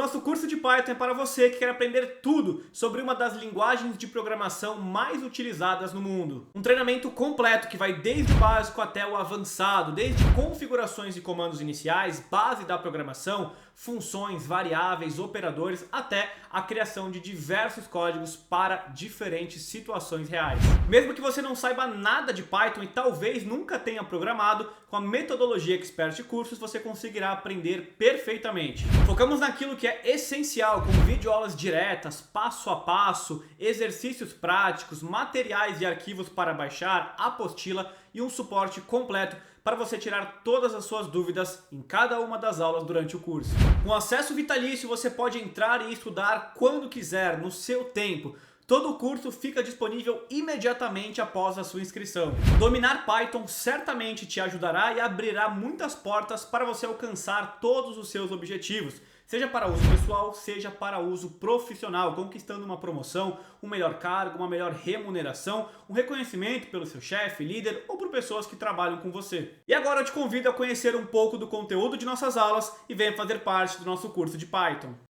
nosso curso de Python é para você que quer aprender tudo sobre uma das linguagens de programação mais utilizadas no mundo. Um treinamento completo que vai desde o básico até o avançado, desde configurações e comandos iniciais, base da programação, funções, variáveis, operadores, até a criação de diversos códigos para diferentes situações reais. Mesmo que você não saiba nada de Python e talvez nunca tenha programado, com a metodologia Expert Cursos você conseguirá aprender perfeitamente. Focamos naquilo que é essencial, como videoaulas diretas, passo a passo, exercícios práticos, materiais e arquivos para baixar, apostila e um suporte completo para você tirar todas as suas dúvidas em cada uma das aulas durante o curso. Com acesso vitalício você pode entrar e estudar quando quiser, no seu tempo. Todo o curso fica disponível imediatamente após a sua inscrição. Dominar Python certamente te ajudará e abrirá muitas portas para você alcançar todos os seus objetivos, seja para uso pessoal, seja para uso profissional, conquistando uma promoção, um melhor cargo, uma melhor remuneração, um reconhecimento pelo seu chefe, líder ou por pessoas que trabalham com você. E agora eu te convido a conhecer um pouco do conteúdo de nossas aulas e venha fazer parte do nosso curso de Python.